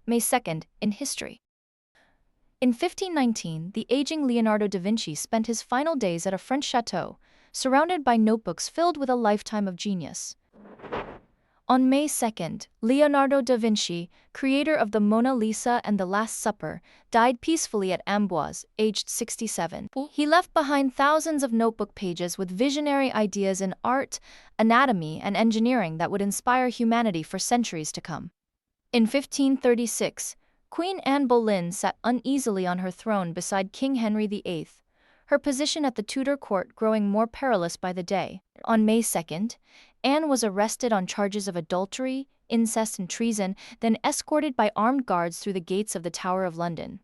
May 2nd, in history. In 1519, the aging Leonardo da Vinci spent his final days at a French chateau, surrounded by notebooks filled with a lifetime of genius. On May 2nd, Leonardo da Vinci, creator of the Mona Lisa and the Last Supper, died peacefully at Amboise, aged 67. He left behind thousands of notebook pages with visionary ideas in art, anatomy, and engineering that would inspire humanity for centuries to come. In 1536, Queen Anne Boleyn sat uneasily on her throne beside King Henry VIII, her position at the Tudor court growing more perilous by the day. On May 2nd, Anne was arrested on charges of adultery, incest, and treason, then escorted by armed guards through the gates of the Tower of London.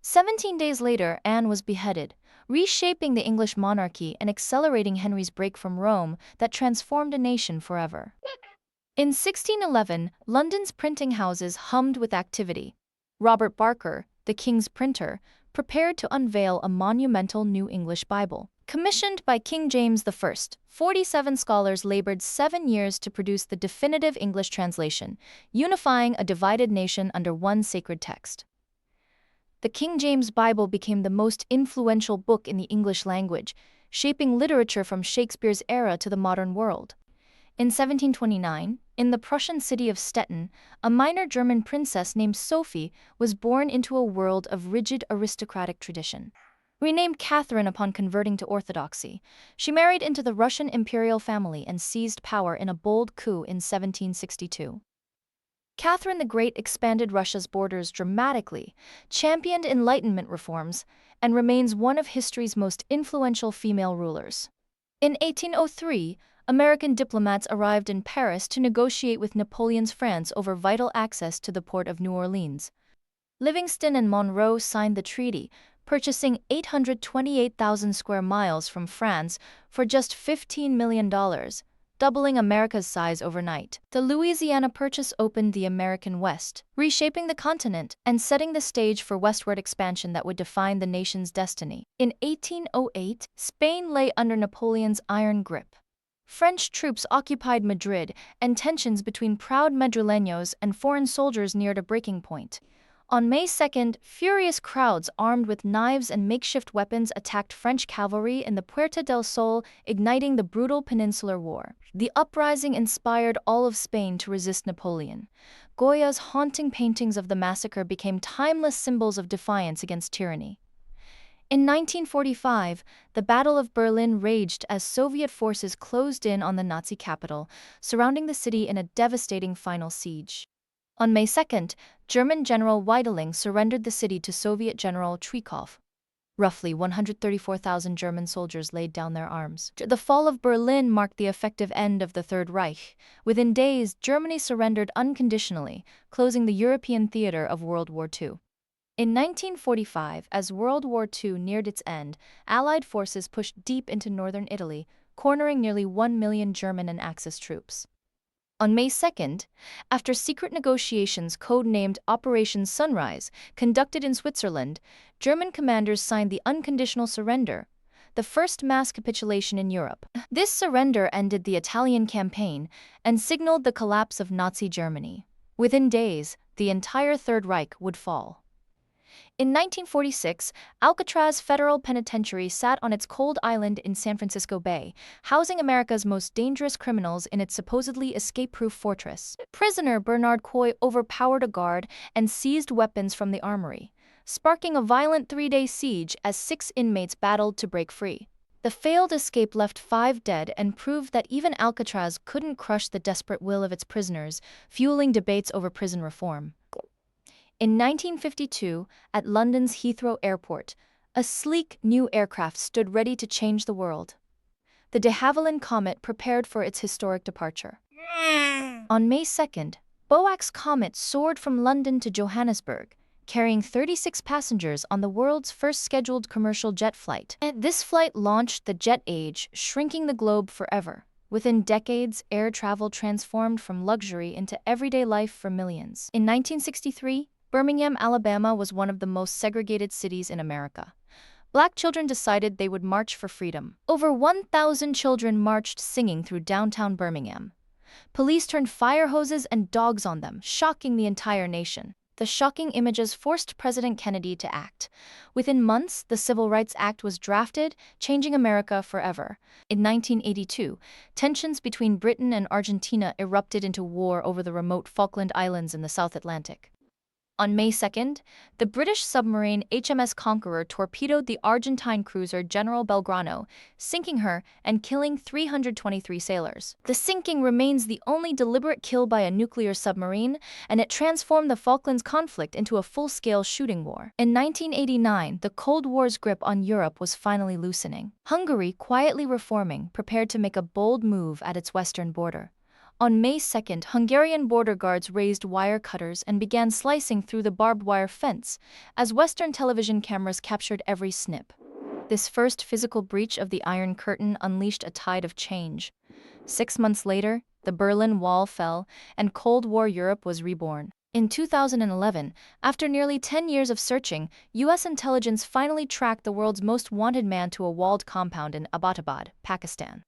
17 days later, Anne was beheaded, reshaping the English monarchy and accelerating Henry's break from Rome that transformed a nation forever. In 1611, London's printing houses hummed with activity. Robert Barker, the king's printer, prepared to unveil a monumental New English Bible. Commissioned by King James I, 47 scholars labored 7 years to produce the definitive English translation, unifying a divided nation under one sacred text. The King James Bible became the most influential book in the English language, shaping literature from Shakespeare's era to the modern world. In 1729, in the Prussian city of Stettin, a minor German princess named Sophie was born into a world of rigid aristocratic tradition. Renamed Catherine upon converting to Orthodoxy, she married into the Russian imperial family and seized power in a bold coup in 1762. Catherine the Great expanded Russia's borders dramatically, championed Enlightenment reforms, and remains one of history's most influential female rulers. In 1803, American diplomats arrived in Paris to negotiate with Napoleon's France over vital access to the port of New Orleans. Livingston and Monroe signed the treaty, purchasing 828,000 square miles from France for just $15 million, doubling America's size overnight. The Louisiana Purchase opened the American West, reshaping the continent and setting the stage for westward expansion that would define the nation's destiny. In 1808, Spain lay under Napoleon's iron grip. French troops occupied Madrid, and tensions between proud Madrileños and foreign soldiers neared a breaking point. On May 2nd, furious crowds armed with knives and makeshift weapons attacked French cavalry in the Puerta del Sol, igniting the brutal Peninsular War. The uprising inspired all of Spain to resist Napoleon. Goya's haunting paintings of the massacre became timeless symbols of defiance against tyranny. In 1945, the Battle of Berlin raged as Soviet forces closed in on the Nazi capital, surrounding the city in a devastating final siege. On May 2nd, German General Weidling surrendered the city to Soviet General Trikov. Roughly 134,000 German soldiers laid down their arms. The fall of Berlin marked the effective end of the Third Reich. Within days, Germany surrendered unconditionally, closing the European theater of World War II. In 1945, as World War II neared its end, Allied forces pushed deep into northern Italy, cornering nearly 1 million German and Axis troops. On May 2nd, after secret negotiations codenamed Operation Sunrise, conducted in Switzerland, German commanders signed the unconditional surrender, the first mass capitulation in Europe. This surrender ended the Italian campaign and signaled the collapse of Nazi Germany. Within days, the entire Third Reich would fall. In 1946, Alcatraz Federal Penitentiary sat on its cold island in San Francisco Bay, housing America's most dangerous criminals in its supposedly escape-proof fortress. Prisoner Bernard Coy overpowered a guard and seized weapons from the armory, sparking a violent 3-day siege as 6 inmates battled to break free. The failed escape left 5 dead and proved that even Alcatraz couldn't crush the desperate will of its prisoners, fueling debates over prison reform. In 1952, at London's Heathrow Airport, a sleek new aircraft stood ready to change the world. The de Havilland Comet prepared for its historic departure. On May 2nd, Boax Comet soared from London to Johannesburg, carrying 36 passengers on the world's first scheduled commercial jet flight. This flight launched the jet age, shrinking the globe forever. Within decades, air travel transformed from luxury into everyday life for millions. In 1963, Birmingham, Alabama was one of the most segregated cities in America. Black children decided they would march for freedom. Over 1,000 children marched singing through downtown Birmingham. Police turned fire hoses and dogs on them, shocking the entire nation. The shocking images forced President Kennedy to act. Within months, the Civil Rights Act was drafted, changing America forever. In 1982, tensions between Britain and Argentina erupted into war over the remote Falkland Islands in the South Atlantic. On May 2nd, the British submarine HMS Conqueror torpedoed the Argentine cruiser General Belgrano, sinking her and killing 323 sailors. The sinking remains the only deliberate kill by a nuclear submarine, and it transformed the Falklands conflict into a full-scale shooting war. In 1989, the Cold War's grip on Europe was finally loosening. Hungary, quietly reforming, prepared to make a bold move at its western border. On May 2nd, Hungarian border guards raised wire cutters and began slicing through the barbed wire fence, as Western television cameras captured every snip. This first physical breach of the Iron Curtain unleashed a tide of change. 6 months later, the Berlin Wall fell, and Cold War Europe was reborn. In 2011, after nearly 10 years of searching, U.S. intelligence finally tracked the world's most wanted man to a walled compound in Abbottabad, Pakistan.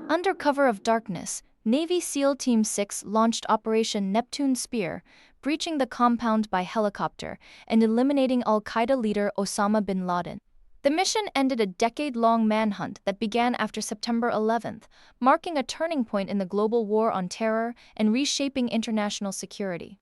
Under cover of darkness, Navy SEAL Team 6 launched Operation Neptune Spear, breaching the compound by helicopter and eliminating al-Qaeda leader Osama bin Laden. The mission ended a decade-long manhunt that began after September 11th, marking a turning point in the global war on terror and reshaping international security.